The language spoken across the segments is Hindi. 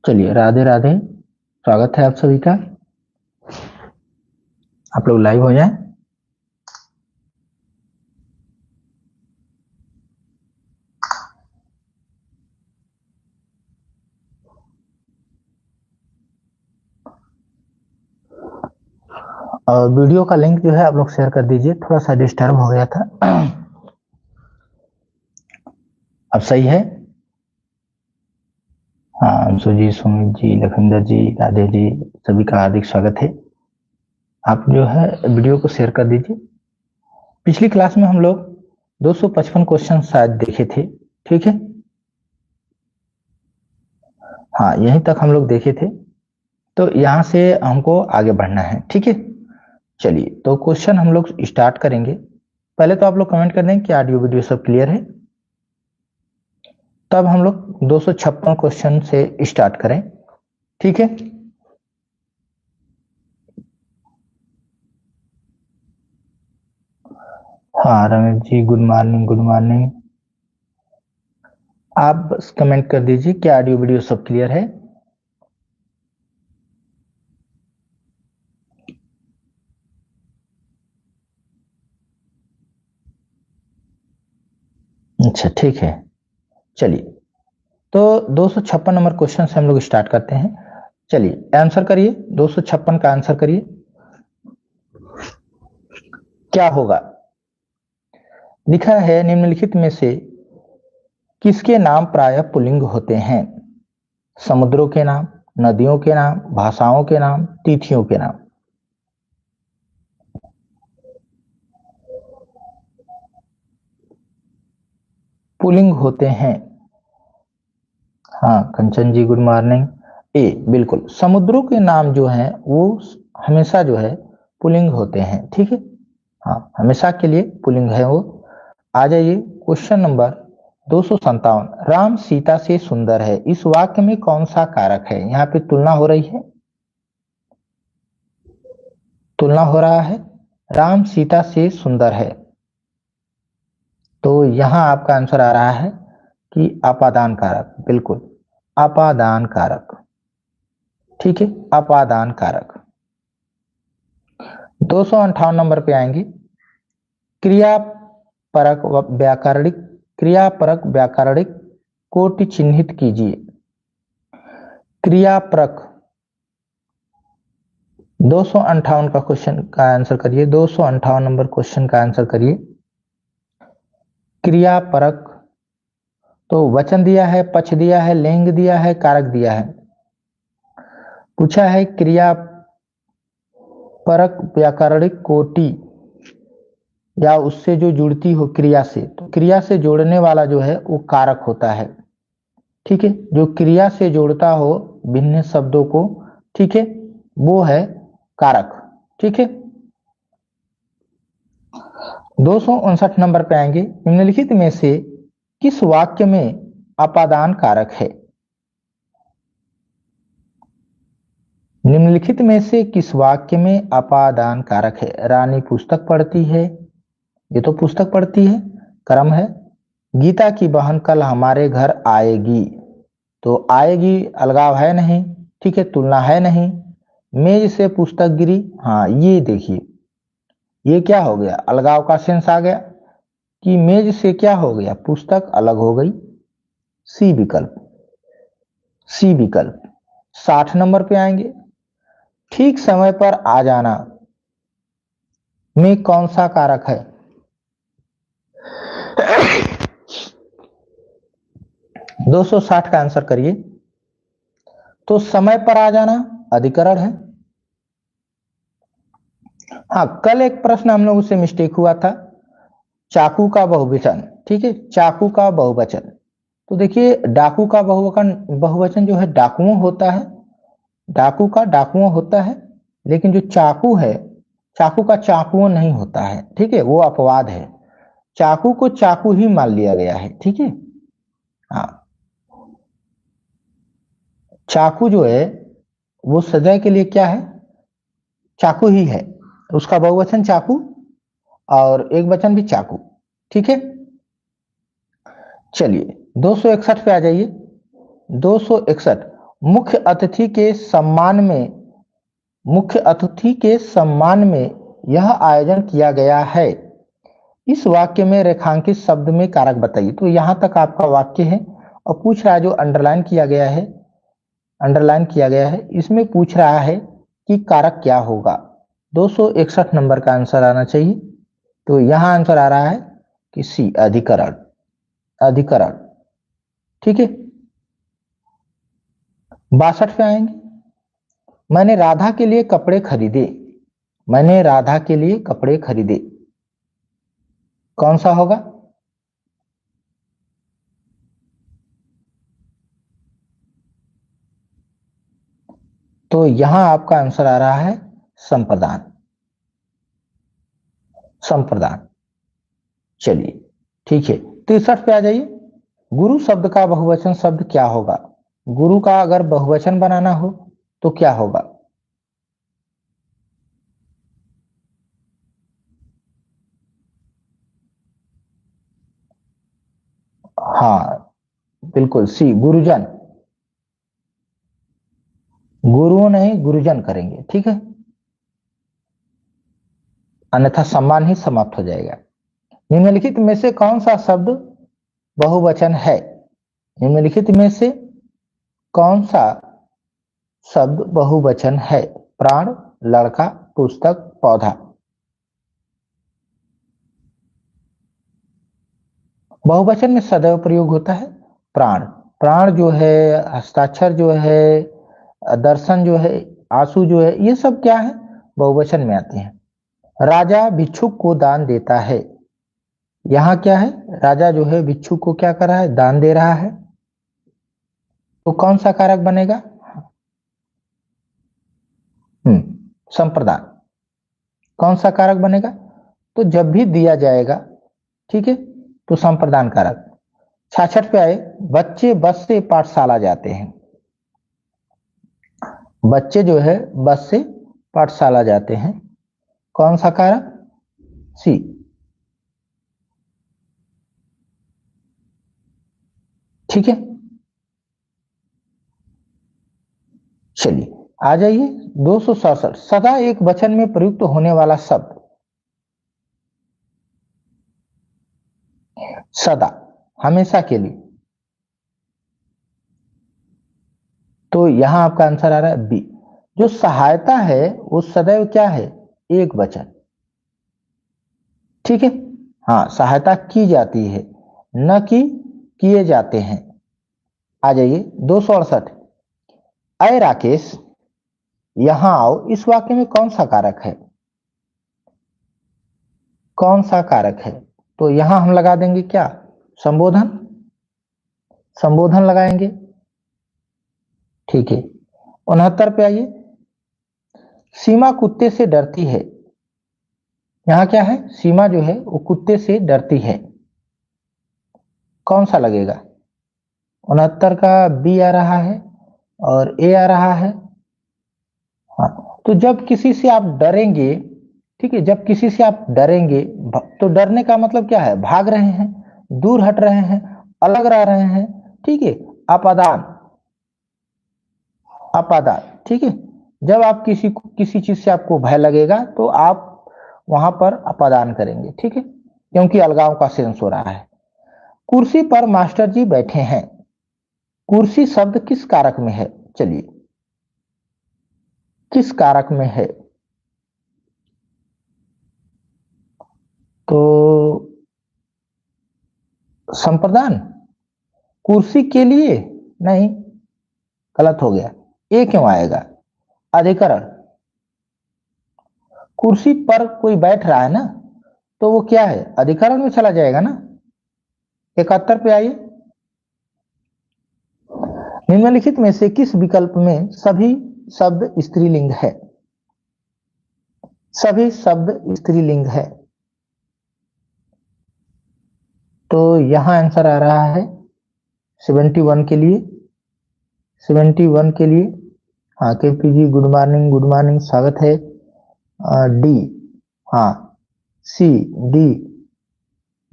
चलिए, राधे राधे। स्वागत है आप सभी का। आप लोग लाइव हो जाएं। और वीडियो का लिंक जो है आप लोग शेयर कर दीजिए, थोड़ा सा डिस्टर्ब हो गया था। अब सही है। हाँ, अंशु जी, सुमित जी, लखविंदर जी, राधे जी, सभी का हार्दिक स्वागत है। आप जो है वीडियो को शेयर कर दीजिए। पिछली क्लास में हम लोग 255 क्वेश्चन शायद देखे थे, ठीक है। हाँ, यहीं तक हम लोग देखे थे, तो यहाँ से हमको आगे बढ़ना है, ठीक है। चलिए, तो क्वेश्चन हम लोग स्टार्ट करेंगे। पहले तो आप लोग कमेंट कर दें कि ऑडियो वीडियो सब क्लियर है, तब हम लोग 256 क्वेश्चन से स्टार्ट करें, ठीक है। हाँ Ramesh ji, good morning, good morning. आप बस कमेंट कर दीजिए कि ऑडियो वीडियो सब क्लियर है। अच्छा, ठीक है। चलिए, तो 256 नंबर क्वेश्चन से हम लोग स्टार्ट करते हैं। चलिए, आंसर करिए, 256 का आंसर करिए। क्या होगा? लिखा है, निम्नलिखित में से किसके नाम प्रायः पुल्लिंग होते हैं? समुद्रों के नाम, नदियों के नाम, भाषाओं के नाम, तिथियों के नाम। पुल्लिंग होते हैं। हाँ कंचन जी, गुड मॉर्निंग। ए बिल्कुल, समुद्रों के नाम जो हैं वो हमेशा जो है पुल्लिंग होते हैं, ठीक है। हाँ, हमेशा के लिए पुल्लिंग है वो। आ जाइए क्वेश्चन नंबर 257। राम सीता से सुंदर है, इस वाक्य में कौन सा कारक है? यहाँ पे तुलना हो रही है, तुलना हो रहा है। राम सीता से सुंदर है, तो यहां आपका आंसर आ रहा है कि अपादान कारक। बिल्कुल, अपादान कारक, ठीक है, अपादान कारक। 258 नंबर पे आएंगे। क्रियापरक व्याकरणिक, क्रियापरक व्याकरणिक कोटि चिन्हित कीजिए। क्रियापरक 258 का क्वेश्चन का आंसर करिए। 258 नंबर क्वेश्चन का आंसर करिए। क्रियापरक, तो वचन दिया है, पक्ष दिया है, लिंग दिया है, कारक दिया है। पूछा है क्रिया परक व्याकरणिक कोटि, या उससे जो जुड़ती हो क्रिया से, तो क्रिया से जोड़ने वाला जो है वो कारक होता है, ठीक है। जो क्रिया से जोड़ता हो भिन्न शब्दों को, ठीक है, वो है कारक, ठीक है। 259 नंबर पे आएंगे। निम्नलिखित में से किस वाक्य में अपादान कारक है? निम्नलिखित में से किस वाक्य में अपादान कारक है? रानी पुस्तक पढ़ती है, ये तो पुस्तक पढ़ती है, क्रम है। गीता की बहन कल हमारे घर आएगी, तो आएगी अलगाव है नहीं, ठीक है, तुलना है नहीं। मेज से पुस्तक गिरी, हाँ ये देखिए, ये क्या हो गया? अलगाव का सेंस आ गया कि मेज से क्या हो गया? पुस्तक अलग हो गई। सी विकल्प, सी विकल्प। 60 नंबर पे आएंगे। ठीक समय पर आ जाना में कौन सा कारक है? 260 का आंसर करिए। तो समय पर आ जाना अधिकरण है। हाँ, कल एक प्रश्न हम लोगों से मिस्टेक हुआ था, चाकू का बहुवचन, ठीक है, चाकू का बहुवचन। तो देखिए, डाकू का बहुवचन जो है डाकुओं होता है, डाकू का डाकुओं होता है, लेकिन जो चाकू है, चाकू का चाकुओं नहीं होता है, ठीक है, वो अपवाद है। चाकू को चाकू ही मान लिया गया है, ठीक है। हाँ, चाकू जो है वो सजा के लिए क्या है? चाकू ही है, उसका बहुवचन चाकू और एक वचन भी चाकू, ठीक है। चलिए 261 पे आ जाइए। 261, मुख्य अतिथि के सम्मान में मुख्य अतिथि के सम्मान में यह आयोजन किया गया है। इस वाक्य में रेखांकित शब्द में कारक बताइए। तो यहां तक आपका वाक्य है और पूछ रहा है जो अंडरलाइन किया गया है, अंडरलाइन किया गया है, इसमें पूछ रहा है कि कारक क्या होगा। 261 नंबर का आंसर आना चाहिए। तो यहां आंसर आ रहा है कि सी, अधिकरण। अधिकरण, ठीक है। 62 पे आएंगे। मैंने राधा के लिए कपड़े खरीदे। मैंने राधा के लिए कपड़े खरीदे, कौन सा होगा? तो यहां आपका आंसर आ रहा है संप्रदान। संप्रदान, चलिए ठीक है। 63 पे आ जाइए। गुरु शब्द का बहुवचन शब्द क्या होगा? गुरु का अगर बहुवचन बनाना हो तो क्या होगा? हाँ, बिल्कुल सी, गुरुजन। गुरुओं नहीं, गुरुजन करेंगे, ठीक है, अन्यथा सम्मान ही समाप्त हो जाएगा। निम्नलिखित में से कौन सा शब्द बहुवचन है? निम्नलिखित में से कौन सा शब्द बहुवचन है? प्राण, लड़का, पुस्तक, पौधा। बहुवचन में सदैव प्रयोग होता है प्राण। प्राण जो है, हस्ताक्षर जो है, दर्शन जो है, आंसू जो है, ये सब क्या है? बहुवचन में आते हैं। राजा भिक्षुक को दान देता है। यहां क्या है? राजा जो है भिक्षुक को क्या कर रहा है? दान दे रहा है। तो कौन सा कारक बनेगा? संप्रदान। कौन सा कारक बनेगा? तो जब भी दिया जाएगा, ठीक है, तो संप्रदान कारक। 66 पे आए। बच्चे बस से पाठशाला जाते हैं। बच्चे जो है बस से पाठशाला जाते हैं, कौन सा कारक? सी। ठीक है, चलिए आ जाइए। 267, सदा एक वचन में प्रयुक्त होने वाला शब्द। सदा, हमेशा के लिए। तो यहां आपका आंसर आ रहा है बी। जो सहायता है वो सदैव क्या है? एक वचन, ठीक है। हाँ, सहायता की जाती है, न कि किए जाते हैं। आ जाइए 268, अय राकेश यहां आओ। इस वाक्य में कौन सा कारक है? कौन सा कारक है? तो यहां हम लगा देंगे क्या? संबोधन। संबोधन लगाएंगे, ठीक है। 69 पे आइए। सीमा कुत्ते से डरती है। यहां क्या है? सीमा जो है वो कुत्ते से डरती है, कौन सा लगेगा? 69 का बी आ रहा है और ए आ रहा है। हाँ, तो जब किसी से आप डरेंगे, ठीक है, जब किसी से आप डरेंगे, तो डरने का मतलब क्या है? भाग रहे हैं, दूर हट रहे हैं, अलग रह रहे हैं, ठीक है। अपादान, अपादान, ठीक है। जब आप किसी चीज से आपको भय लगेगा तो आप वहां पर अपादान करेंगे, ठीक है, क्योंकि अलगाव का सेंस हो रहा है। कुर्सी पर मास्टर जी बैठे हैं। कुर्सी शब्द किस कारक में है? चलिए, किस कारक में है? तो संप्रदान। कुर्सी के लिए नहीं, गलत हो गया। ए क्यों आएगा? अधिकरण। कुर्सी पर कोई बैठ रहा है ना, तो वो क्या है? अधिकरण में चला जाएगा ना। 71 पे आइए। निम्नलिखित में से किस विकल्प में सभी शब्द स्त्रीलिंग है? सभी शब्द स्त्रीलिंग है। तो यहां आंसर आ रहा है 71 के लिए। 71 के लिए, हाँ केपी जी, गुड मॉर्निंग, गुड मॉर्निंग, स्वागत है। डी, हाँ सी, डी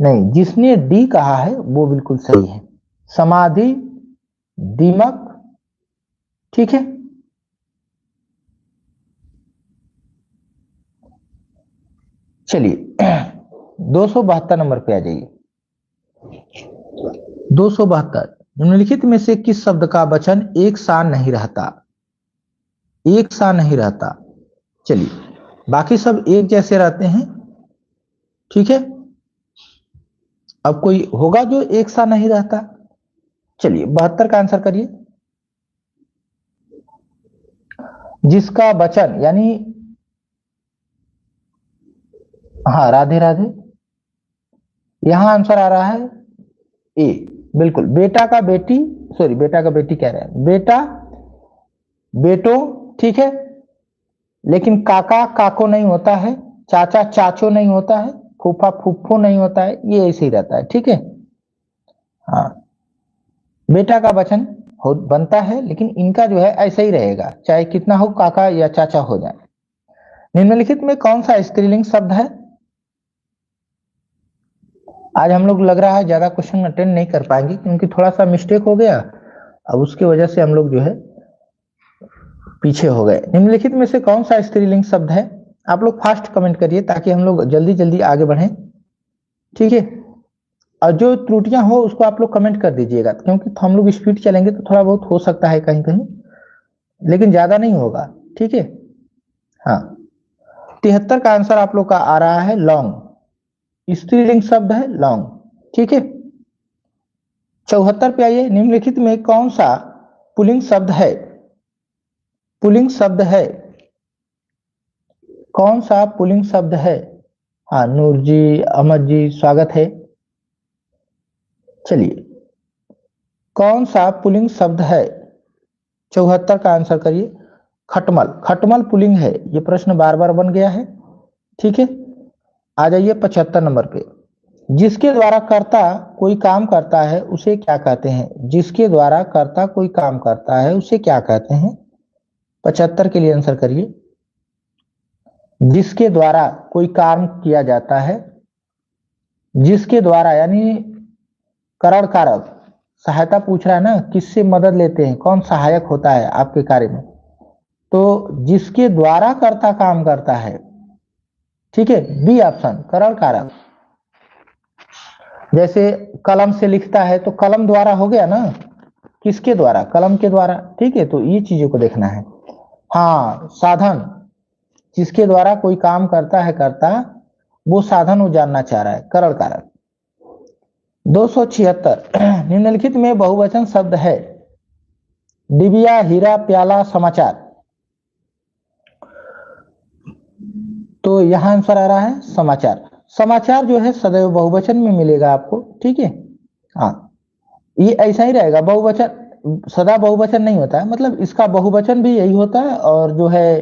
नहीं, जिसने डी कहा है वो बिल्कुल सही है। समाधि, दीमक, ठीक है। चलिए 272 नंबर पे आ जाइए। 272, निम्नलिखित में से किस शब्द का वचन एक सा नहीं रहता? एक सा नहीं रहता। चलिए, बाकी सब एक जैसे रहते हैं, ठीक है। अब कोई होगा जो एक सा नहीं रहता? चलिए 72 का आंसर करिए। जिसका वचन यानी, हाँ राधे राधे, यहां आंसर आ रहा है ए। बिल्कुल, बेटा का बेटी, सॉरी बेटा का बेटी कह रहे हैं, बेटा बेटो, ठीक है। लेकिन काका काको नहीं होता है, चाचा चाचो नहीं होता है, फूफा फूफो नहीं होता है, ये ऐसे ही रहता है, ठीक है। हाँ, बेटा का वचन हो बनता है, लेकिन इनका जो है ऐसा ही रहेगा, चाहे कितना हो काका या चाचा हो जाए। निम्नलिखित में कौन सा स्त्रीलिंग शब्द है? आज हम लोग लग रहा है ज्यादा क्वेश्चन अटेंड नहीं कर पाएंगे, क्योंकि थोड़ा सा मिस्टेक हो गया, अब उसकी वजह से हम लोग जो है पीछे हो गए। निम्नलिखित में से कौन सा स्त्रीलिंग शब्द है? आप लोग फास्ट कमेंट करिए ताकि हम लोग जल्दी जल्दी आगे बढ़ें, ठीक है। और जो त्रुटियां हो उसको आप लोग कमेंट कर दीजिएगा, क्योंकि हम लोग स्पीड चलेंगे तो थोड़ा बहुत हो सकता है कहीं कहीं, लेकिन ज्यादा नहीं होगा, ठीक है। हाँ, 73 का आंसर आप लोग का आ रहा है लॉन्ग। स्त्रीलिंग शब्द है लॉन्ग, ठीक है। 74 पे आइए। निम्नलिखित में कौन सा पुल्लिंग शब्द है? पुल्लिंग शब्द है, कौन सा पुल्लिंग शब्द है? हाँ नूर जी, अहमद जी, स्वागत है। चलिए, कौन सा पुल्लिंग शब्द है? 74 का आंसर करिए। खटमल, खटमल पुल्लिंग है, ये प्रश्न बार बार बन गया है, ठीक है। आ जाइए 75 नंबर पे। जिसके द्वारा कर्ता कोई काम करता है उसे क्या कहते हैं? जिसके द्वारा कर्ता कोई काम करता है उसे क्या कहते हैं? 75 के लिए आंसर करिए। जिसके द्वारा कोई काम किया जाता है, जिसके द्वारा यानी करण कारक, सहायता पूछ रहा है ना, किससे मदद लेते हैं, कौन सहायक होता है आपके कार्य में, तो जिसके द्वारा कर्ता काम करता है, ठीक है। बी ऑप्शन, करण कारक। जैसे कलम से लिखता है तो कलम द्वारा हो गया ना, किसके द्वारा? कलम के द्वारा, ठीक है। तो ये चीजों को देखना है। हाँ, साधन, जिसके द्वारा कोई काम करता है कर्ता, वो साधन वो जानना चाह रहा है, करण कारक। 276, निम्नलिखित में बहुवचन शब्द है? डिबिया, हीरा, प्याला, समाचार। तो यहां आंसर आ रहा है समाचार। समाचार जो है सदैव बहुवचन में मिलेगा आपको, ठीक है। हाँ, ये ऐसा ही रहेगा, बहुवचन सदा बहुवचन नहीं होता है, मतलब इसका बहुवचन भी यही होता है और जो है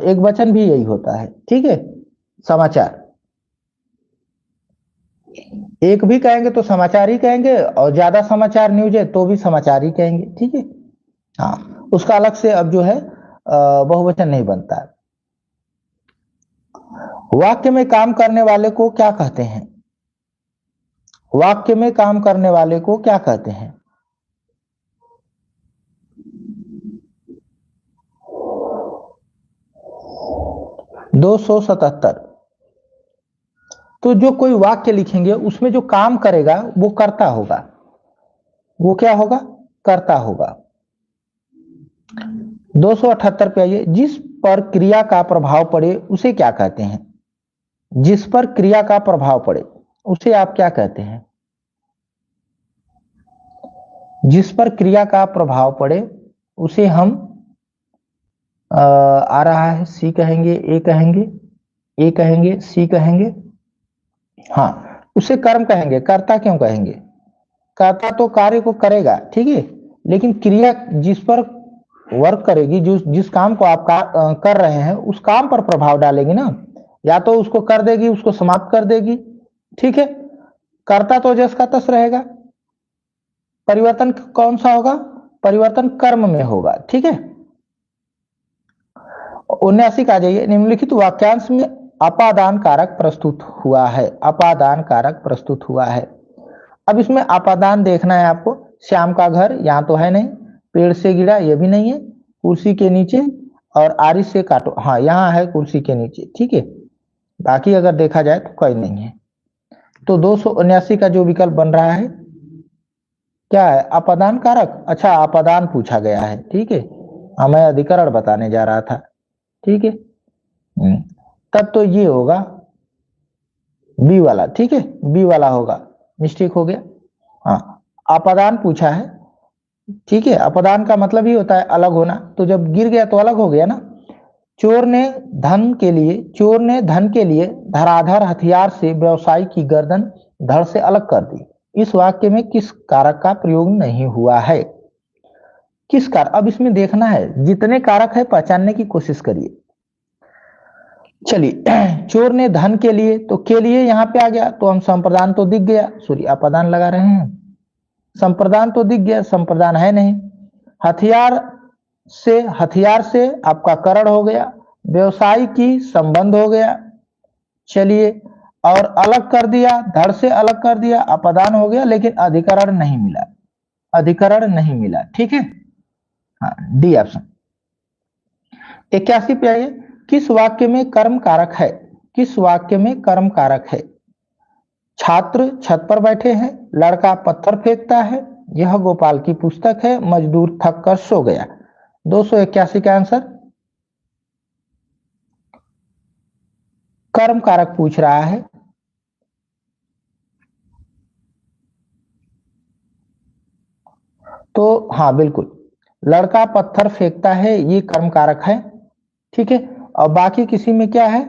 एक वचन भी यही होता है, ठीक है। समाचार, एक भी कहेंगे तो समाचार ही कहेंगे, और ज्यादा समाचार न्यूज है तो भी समाचार ही कहेंगे, ठीक है। हाँ, उसका अलग से अब जो है बहुवचन नहीं बनता है। वाक्य में काम करने वाले को क्या कहते हैं? वाक्य में काम करने वाले को क्या कहते हैं? 277, तो जो कोई वाक्य लिखेंगे उसमें जो काम करेगा वो कर्ता होगा। वो क्या होगा? कर्ता होगा। 278 पे आइए। जिस पर क्रिया का प्रभाव पड़े उसे क्या कहते हैं? जिस पर क्रिया का प्रभाव पड़े उसे आप क्या कहते हैं? जिस पर क्रिया का प्रभाव पड़े उसे हम आ रहा है सी कहेंगे, ए कहेंगे, ए कहेंगे, सी कहेंगे, हाँ उसे कर्म कहेंगे। कर्ता क्यों कहेंगे? कर्ता तो कार्य को करेगा, ठीक है, लेकिन क्रिया जिस पर वर्क करेगी, जो जिस काम को आप कर रहे हैं उस काम पर प्रभाव डालेगी ना, या तो उसको कर देगी, उसको समाप्त कर देगी, ठीक है। कर्ता तो जस का तस रहेगा। परिवर्तन कौन सा होगा? परिवर्तन कर्म में होगा, ठीक है। 79 का आ जाइए। निम्नलिखित वाक्यांश में अपादान कारक प्रस्तुत हुआ है। अपादान कारक प्रस्तुत हुआ है। अब इसमें अपादान देखना है आपको। श्याम का घर यहाँ तो है नहीं, पेड़ से गिरा, ये भी नहीं है। कुर्सी के नीचे और आरी से काटो, हाँ यहाँ है कुर्सी के नीचे, ठीक है। बाकी अगर देखा जाए तो कोई नहीं है। तो 279 का जो विकल्प बन रहा है क्या है, अपादान कारक। अच्छा, अपादान पूछा गया है, ठीक है। मैं अधिकरण बताने जा रहा था, ठीक है। तब तो ये होगा बी वाला, ठीक है, बी वाला होगा, मिस्टेक हो गया। हाँ, अपादान पूछा है, ठीक है। अपदान का मतलब ही होता है अलग होना, तो जब गिर गया तो अलग हो गया ना। चोर ने धन के लिए धराधर हथियार से व्यवसायी की गर्दन धड़ से अलग कर दी। इस वाक्य में किस कारक का प्रयोग नहीं हुआ है? किस कारक, अब इसमें देखना है, जितने कारक है पहचानने की कोशिश करिए। चलिए, चोर ने धन के लिए, तो के लिए यहां पे आ गया, तो हम संप्रदान तो दिख गया, सॉरी अपादान लगा रहे हैं, संप्रदान तो दिख गया, संप्रदान है नहीं। हथियार से आपका करण हो गया, व्यवसाय की संबंध हो गया, चलिए, और अलग कर दिया, धड़ से अलग कर दिया, अपदान हो गया, लेकिन अधिकरण नहीं मिला, अधिकरण नहीं मिला, ठीक है। हाँ, डी ऑप्शन। 81 पे आइए, किस वाक्य में कर्म कारक है? किस वाक्य में कर्म कारक है? छात्र छत पर बैठे हैं, लड़का पत्थर फेंकता है, यह गोपाल की पुस्तक है, मजदूर थक कर सो गया। 281 का आंसर कर्म कारक पूछ रहा है। तो हाँ बिल्कुल, लड़का पत्थर फेंकता है, ये कर्म कारक है, ठीक है। और बाकी किसी में क्या है,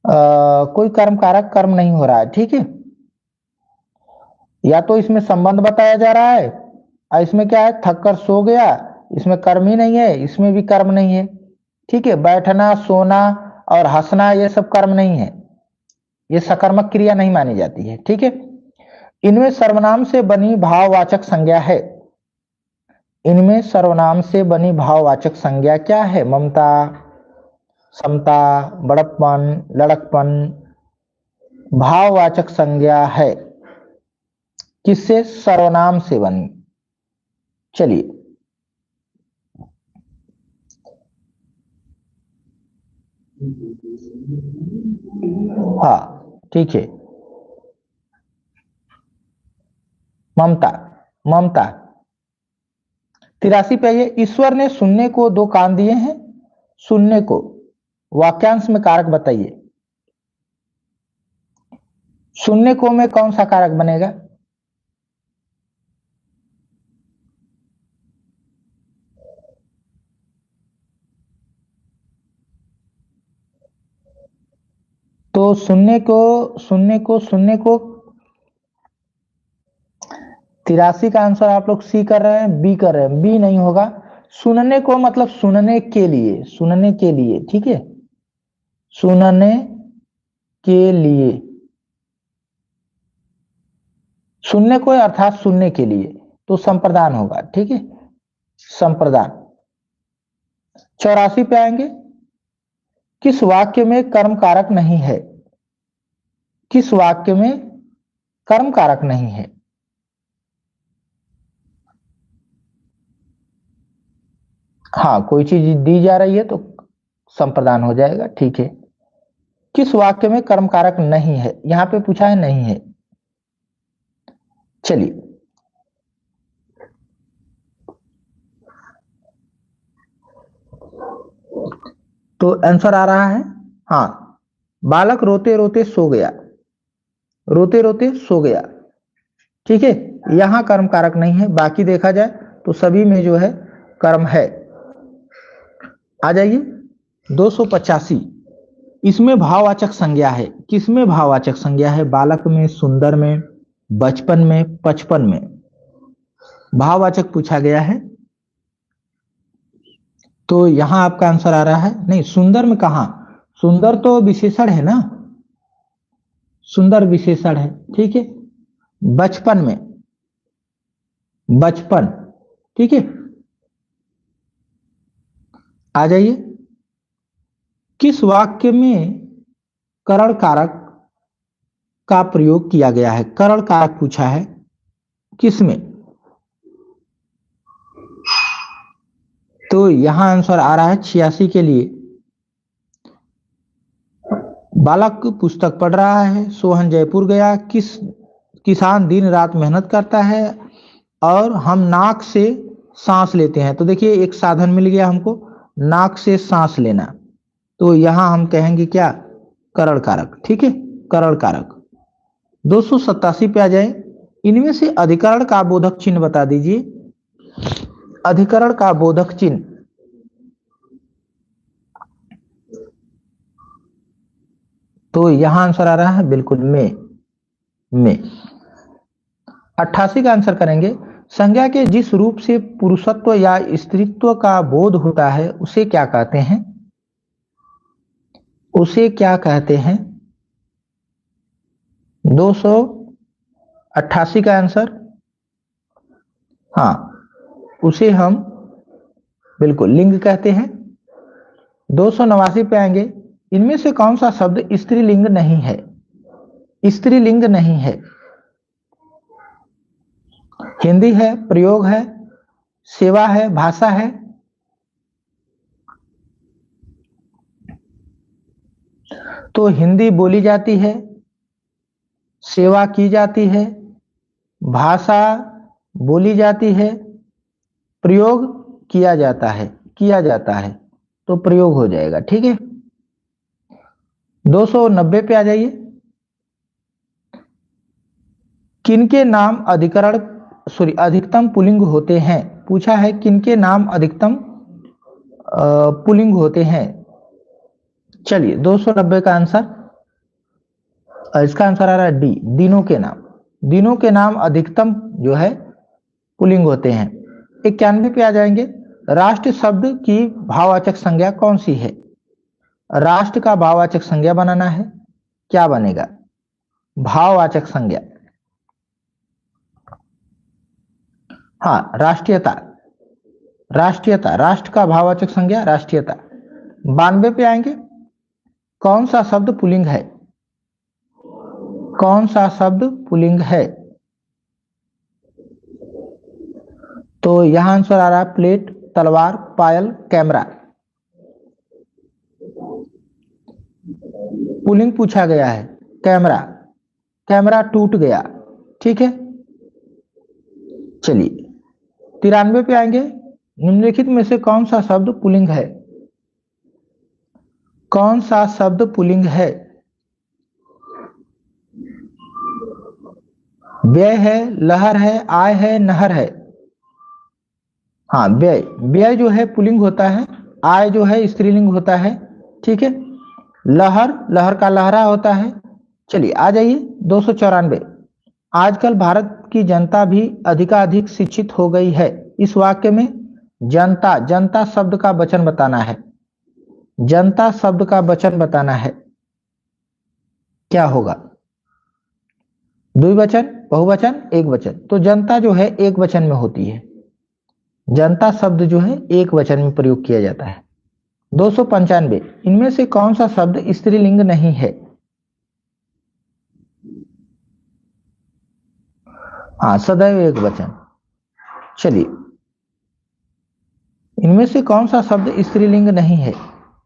कोई कर्म कारक कर्म नहीं हो रहा है, ठीक है। या तो इसमें संबंध बताया जा रहा है, और इसमें क्या है, थक कर सो गया, इसमें कर्म ही नहीं है, इसमें भी कर्म नहीं है, ठीक है। बैठना, सोना और हंसना ये सब कर्म नहीं है, ये सकर्मक क्रिया नहीं मानी जाती है, ठीक है। इनमें सर्वनाम से बनी भाववाचक संज्ञा है, इनमें सर्वनाम से बनी भाववाचक संज्ञा क्या है? ममता, समता, बड़प्पन, लड़कपन, भाववाचक संज्ञा है, किससे? सर्वनाम से बनी। चलिए, हाँ ठीक है, ममता, ममता। 83 पे आइए, ईश्वर ने सुनने को 2 कान दिए हैं, सुनने को वाक्यांश में कारक बताइए। सुनने को में कौन सा कारक बनेगा? तो सुनने को 83 का आंसर आप लोग सी कर रहे हैं, बी कर रहे हैं, बी नहीं होगा। सुनने को मतलब सुनने के लिए, सुनने के लिए, ठीक है, सुनने के लिए, सुनने को अर्थात सुनने के लिए, तो संप्रदान होगा, ठीक है, संप्रदान। 84 पे आएंगे, किस वाक्य में कर्म कारक नहीं है? किस वाक्य में कर्म कारक नहीं है? हाँ, कोई चीज दी जा रही है तो संप्रदान हो जाएगा, ठीक है। किस वाक्य में कर्म कारक नहीं है? यहां पे पूछा है नहीं है। चलिए, तो आंसर आ रहा है, हाँ, बालक रोते रोते सो गया, रोते रोते सो गया, ठीक है। यहां कर्म कारक नहीं है, बाकी देखा जाए तो सभी में जो है कर्म है। आ जाइए 285, इसमें भाववाचक संज्ञा है, किसमें भाववाचक संज्ञा है? बालक में, सुंदर में, बचपन में, पचपन में भाववाचक पूछा गया है। तो यहां आपका आंसर आ रहा है, नहीं, सुंदर में कहा, सुंदर तो विशेषण है ना, सुंदर विशेषण है, ठीक है। बचपन में, बचपन, ठीक है। आ जाइए, किस वाक्य में करण कारक का प्रयोग किया गया है? करण कारक पूछा है, किसमें? तो यहां आंसर आ रहा है 86 के लिए। बालक पुस्तक पढ़ रहा है, सोहन जयपुर गया, किसान दिन रात मेहनत करता है और हम नाक से सांस लेते हैं। तो देखिए एक साधन मिल गया हमको, नाक से सांस लेना। तो यहां हम कहेंगे क्या, करण कारक। ठीक है, करण कारक। 287 पे आ जाए, इनमें से अधिकरण का बोधक चिन्ह बता दीजिए। अधिकरण का बोधक चिन्ह, तो यहां आंसर आ रहा है बिल्कुल में। 88 का आंसर करेंगे, संज्ञा के जिस रूप से पुरुषत्व या स्त्रीत्व का बोध होता है उसे क्या कहते हैं, उसे क्या कहते हैं। 288 का आंसर, हाँ, उसे हम बिल्कुल लिंग कहते हैं। 289 पे आएंगे, इनमें से कौन सा शब्द स्त्रीलिंग नहीं है, स्त्रीलिंग नहीं है। हिंदी है, प्रयोग है, सेवा है, भाषा है। तो हिंदी बोली जाती है, सेवा की जाती है, भाषा बोली जाती है, प्रयोग किया जाता है। तो प्रयोग हो जाएगा। ठीक है, 290 पे आ जाइए, किनके नाम अधिकतम पुल्लिंग होते हैं। पूछा है किनके नाम अधिकतम पुल्लिंग होते हैं। चलिए 290 का आंसर, इसका आंसर आ रहा है डी, दिनों के नाम। दिनों के नाम अधिकतम जो है पुल्लिंग होते हैं। 91 पे आ जाएंगे, राष्ट्र शब्द की भाववाचक संज्ञा कौन सी है। राष्ट्र का भाववाचक संज्ञा बनाना है, क्या बनेगा, भाववाचक संज्ञा। हाँ, राष्ट्रीयता, राष्ट्रीयता, राष्ट्र का भाववाचक संज्ञा राष्ट्रीयता। 92 पे आएंगे, कौन सा शब्द पुल्लिंग है, कौन सा शब्द पुल्लिंग है। तो यहां आंसर आ रहा है प्लेट, तलवार, पायल, कैमरा। पुल्लिंग पूछा गया है, कैमरा, कैमरा टूट गया। ठीक है, चलिए 93 पे आएंगे, निम्नलिखित में से कौन सा शब्द पुल्लिंग है, कौन सा शब्द पुल्लिंग है। व्यय है, लहर है, आय है, नहर है। हाँ, व्यय, व्यय जो है पुल्लिंग होता है, आय जो है स्त्रीलिंग होता है। ठीक है, लहर, लहर का लहरा होता है। चलिए आ जाइए 294, आजकल भारत की जनता भी अधिकाधिक शिक्षित हो गई है। इस वाक्य में जनता, जनता शब्द का वचन बताना है, जनता शब्द का वचन बताना है, क्या होगा, द्विवचन, बहुवचन, एक वचन। तो जनता जो है एक वचन में होती है, जनता शब्द जो है एक वचन में प्रयोग किया जाता है। 295, इनमें से कौन सा शब्द स्त्रीलिंग नहीं है। हाँ, सदैव एक वचन। चलिए, इनमें से कौन सा शब्द स्त्रीलिंग नहीं है।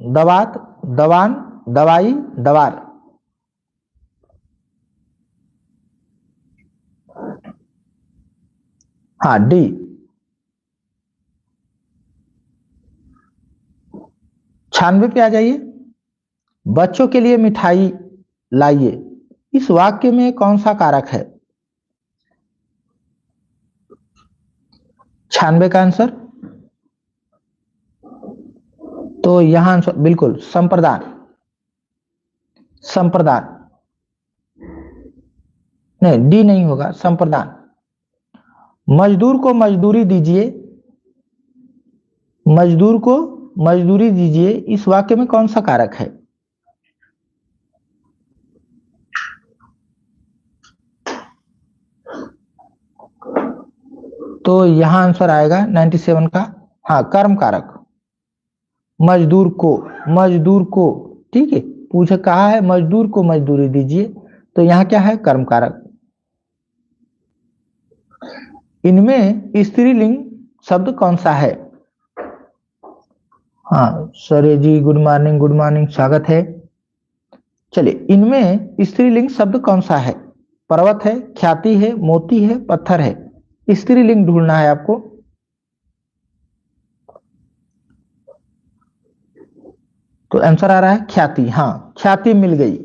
दवात, दवान, दवाई, दवार। हाँ, डी। 96 पे आ जाइए, बच्चों के लिए मिठाई लाइए। इस वाक्य में कौन सा कारक है। 96 का आंसर, तो यहां आंसर बिल्कुल संप्रदान, संप्रदान, नहीं डी नहीं होगा, संप्रदान। मजदूर को मजदूरी दीजिए, मजदूर को मजदूरी दीजिए, इस वाक्य में कौन सा कारक है। तो यहां आंसर आएगा 97 का, हाँ, कर्म कारक। मजदूर को, मजदूर को, ठीक है, पूछा कहा है मजदूर को मजदूरी दीजिए, तो यहां क्या है, कर्म कारक। इनमें स्त्रीलिंग शब्द कौन सा है। हाँ सर जी, गुड मॉर्निंग, गुड मॉर्निंग, स्वागत है। चलिए, इनमें स्त्रीलिंग शब्द कौन सा है? पर्वत है, ख्याति है, मोती है, पत्थर है। स्त्रीलिंग ढूंढना है आपको। तो आंसर आ रहा है ख्याति। हाँ, ख्याति मिल गई।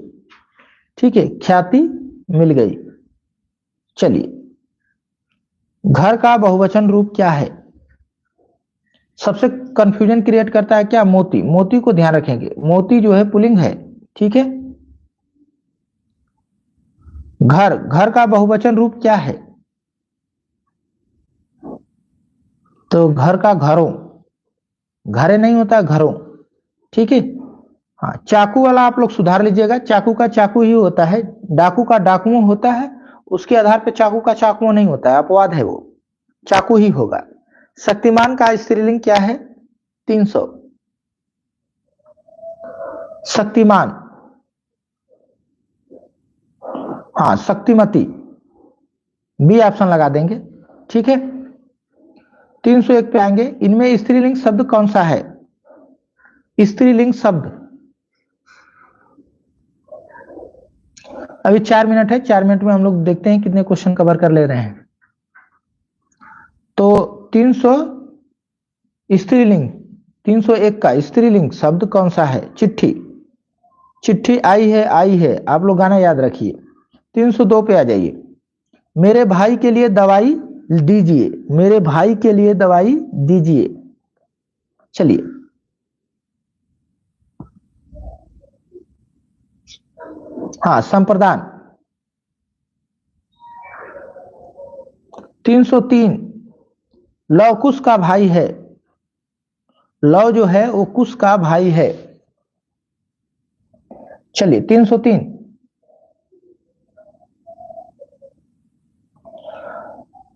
ठीक है, ख्याति मिल गई। चलिए, घर का बहुवचन रूप क्या है? सबसे कंफ्यूजन क्रिएट करता है क्या? मोती। मोती को ध्यान रखेंगे, मोती जो है पुल्लिंग है। ठीक है, घर, घर का बहुवचन रूप क्या है? तो घर का घरों, घरे नहीं होता, घरों। ठीक है। हाँ, चाकू वाला आप लोग सुधार लीजिएगा, चाकू का चाकू ही होता है, डाकू का डाकुओं होता है। उसके आधार पे चाकू का चाकुओं नहीं होता है, अपवाद है वो, चाकू ही होगा। शक्तिमान का स्त्रीलिंग क्या है? 300। शक्तिमान, हाँ शक्तिमती, बी ऑप्शन लगा देंगे। ठीक है, 301 पे आएंगे। इनमें स्त्रीलिंग शब्द कौन सा है? स्त्रीलिंग शब्द, अभी 4 मिनट है, 4 मिनट में हम लोग देखते हैं कितने क्वेश्चन कवर कर ले रहे हैं। तो 300 स्त्रीलिंग, 301 का स्त्रीलिंग शब्द कौन सा है? चिट्ठी। चिट्ठी आई है, आई है, आप लोग गाना याद रखिए। 302 पे आ जाइए। मेरे भाई के लिए दवाई दीजिए, मेरे भाई के लिए दवाई दीजिए। चलिए, हाँ संप्रदान। 303 लव कुश का भाई है, लव जो है वो कुश का भाई है। चलिए, 303,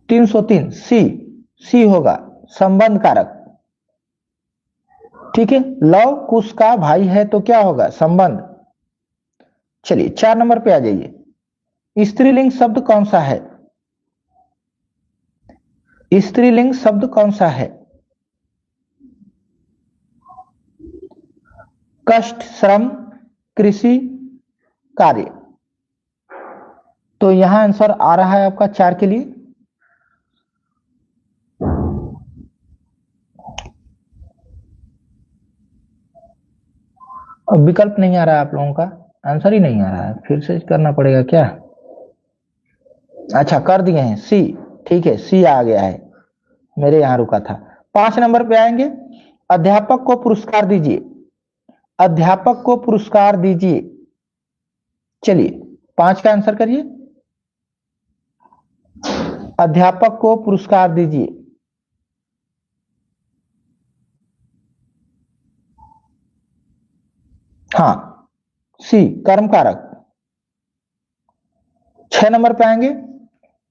303 सी, सी होगा संबंध कारक। ठीक है, लव कुश का भाई है तो क्या होगा? संबंध। चलिए, 4 नंबर पे आ जाइए। स्त्रीलिंग शब्द कौन सा है? स्त्रीलिंग शब्द कौन सा है? कष्ट, श्रम, कृषि, कार्य। तो यहां आंसर आ रहा है आपका 4 के लिए। अब विकल्प नहीं आ रहा है आप लोगों का, आंसर ही नहीं आ रहा है, फिर से करना पड़ेगा क्या? अच्छा, कर दिए हैं सी। ठीक है, सी आ गया है, मेरे यहां रुका था। 5 नंबर पे आएंगे। अध्यापक को पुरस्कार दीजिए, अध्यापक को पुरस्कार दीजिए। चलिए, 5 का आंसर करिए। अध्यापक को पुरस्कार दीजिए। हाँ, सी कर्म कारक। 6 नंबर पे आएंगे।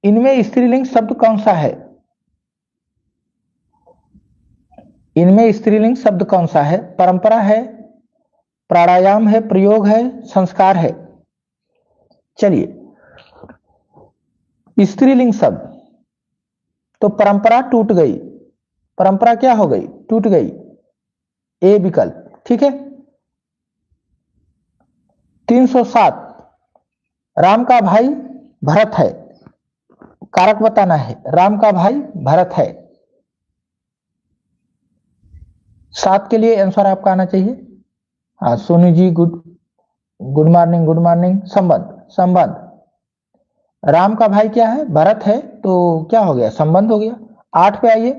इनमें स्त्रीलिंग शब्द कौन सा है? इनमें स्त्रीलिंग शब्द कौन सा है? परंपरा है, प्राणायाम है, प्रयोग है, संस्कार है। चलिए, स्त्रीलिंग शब्द, तो परंपरा टूट गई, परंपरा क्या हो गई? टूट गई, ए विकल्प। ठीक है। 307 राम का भाई भरत है, कारक बताना है, राम का भाई भरत है। 7 के लिए आंसर आपका आना चाहिए। हाँ Soni ji, good good morning, good morning. संबंध, संबंध, राम का भाई क्या है? भरत है, तो क्या हो गया? संबंध हो गया। 8 पे आइए।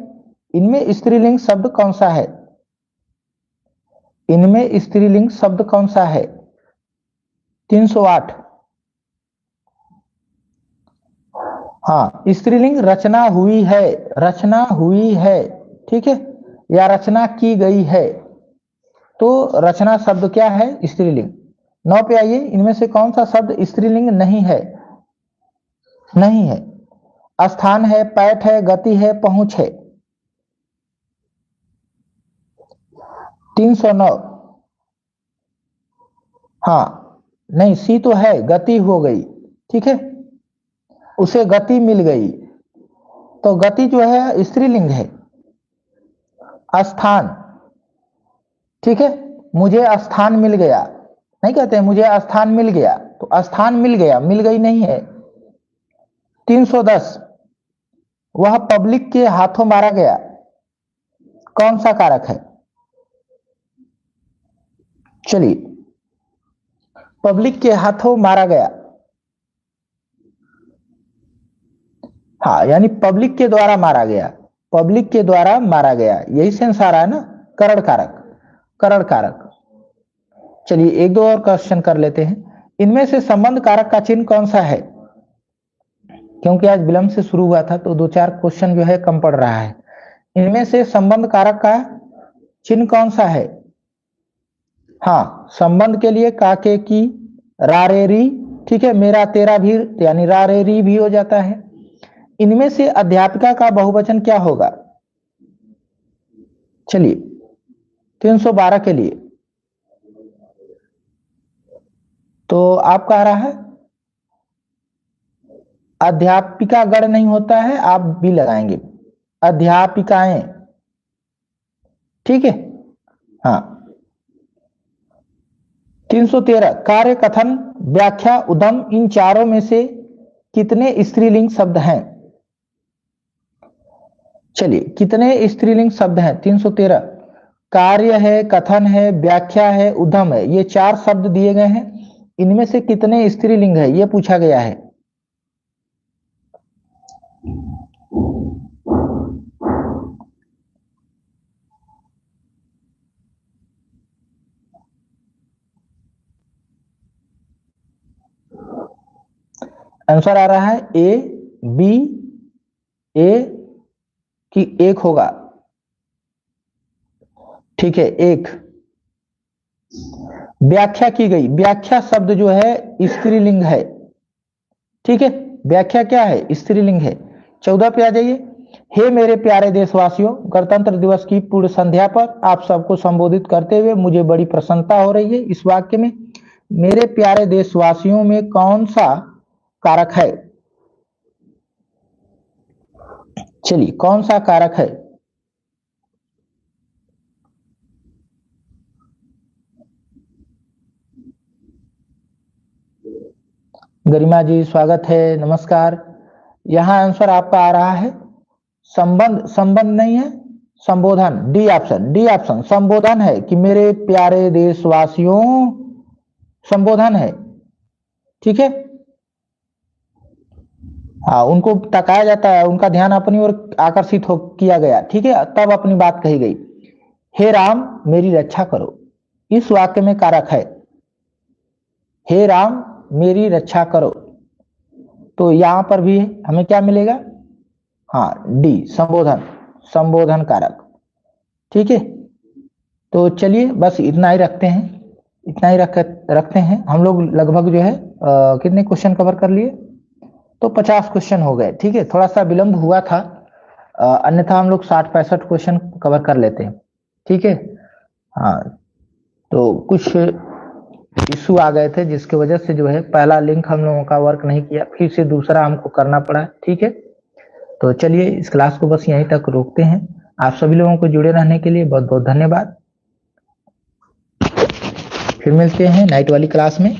इनमें स्त्रीलिंग शब्द कौन सा है? इनमें स्त्रीलिंग शब्द कौन सा है? 308। हाँ, स्त्रीलिंग रचना हुई है, रचना हुई है। ठीक है, या रचना की गई है, तो रचना शब्द क्या है? स्त्रीलिंग। 9 पे आइए। इनमें से कौन सा शब्द स्त्रीलिंग नहीं है? नहीं है। स्थान है, पैठ है, गति है, पहुंच है। 309। हाँ, नहीं, सी तो है, गति हो गई। ठीक है, उसे गति मिल गई, तो गति जो है स्त्रीलिंग है। स्थान, ठीक है, मुझे स्थान मिल गया, नहीं कहते हैं मुझे स्थान मिल गया, तो स्थान मिल गया, मिल गई नहीं है। 310, वह पब्लिक के हाथों मारा गया, कौन सा कारक है? चलिए, पब्लिक के हाथों मारा गया, हाँ, यानी पब्लिक के द्वारा मारा गया, पब्लिक के द्वारा मारा गया, यही सेंस आ रहा है ना, करण कारक, करण कारक। चलिए एक दो और क्वेश्चन कर लेते हैं। इनमें से संबंध कारक का चिन्ह कौन सा है? क्योंकि आज विलंब से शुरू हुआ था तो दो चार क्वेश्चन जो है कम पड़ रहा है। इनमें से संबंध कारक का चिन्ह कौन सा है? हाँ, संबंध के लिए काके की, रारेरी, ठीक है, मेरा तेरा भी, यानी रारेरी भी हो जाता है। इनमें से अध्यापिका का बहुवचन क्या होगा? चलिए 312 के लिए तो आपका आ रहा है अध्यापिका गण नहीं होता है, आप भी लगाएंगे, अध्यापिकाएं, ठीक है। हाँ, 313 कार्य, कथन, व्याख्या, उद्यम, इन चारों में से कितने स्त्रीलिंग शब्द हैं? चलिए, कितने स्त्रीलिंग शब्द हैं? 313 कार्य है, कथन है, व्याख्या है, उद्यम है, ये चार शब्द दिए गए हैं, इनमें से कितने स्त्रीलिंग है ये पूछा गया है। आंसर आ रहा है ए, बी, ए कि एक होगा, ठीक है, एक। व्याख्या की गई, व्याख्या शब्द जो है स्त्रीलिंग है, ठीक है, व्याख्या क्या है? स्त्रीलिंग है। 14 पे आ जाइए। हे मेरे प्यारे देशवासियों, गणतंत्र दिवस की पूर्व संध्या पर आप सबको संबोधित करते हुए मुझे बड़ी प्रसन्नता हो रही है। इस वाक्य में मेरे प्यारे देशवासियों में कौन सा कारक है? चलिए, कौन सा कारक है? गरिमा जी स्वागत है, नमस्कार। यहां आंसर आपका आ रहा है संबंध, संबंध नहीं है, संबोधन, डी ऑप्शन, डी ऑप्शन संबोधन है कि मेरे प्यारे देशवासियों, संबोधन है, ठीक है। हाँ, उनको तकाया जाता है, उनका ध्यान अपनी ओर आकर्षित हो किया गया, ठीक है, तब अपनी बात कही गई। हे राम मेरी रक्षा करो, इस वाक्य में कारक है हे राम मेरी रक्षा करो, तो यहां पर भी हमें क्या मिलेगा? हाँ, डी, संबोधन, संबोधन कारक, ठीक है। तो चलिए बस इतना ही रखते हैं, इतना ही रखते हैं। हम लोग लगभग जो है कितने क्वेश्चन कवर कर लिए? तो 50 क्वेश्चन हो गए, ठीक है, थोड़ा सा विलंब हुआ था, अन्यथा हम लोग 60-65 क्वेश्चन कवर कर लेते हैं, ठीक है। हाँ, तो कुछ इशू आ गए थे जिसकी वजह से जो है पहला लिंक हम लोगों का वर्क नहीं किया, फिर से दूसरा हमको करना पड़ा, ठीक है। तो चलिए इस क्लास को बस यहीं तक रोकते हैं। आप सभी लोगों को जुड़े रहने के लिए बहुत बहुत धन्यवाद। फिर मिलते हैं नाइट वाली क्लास में।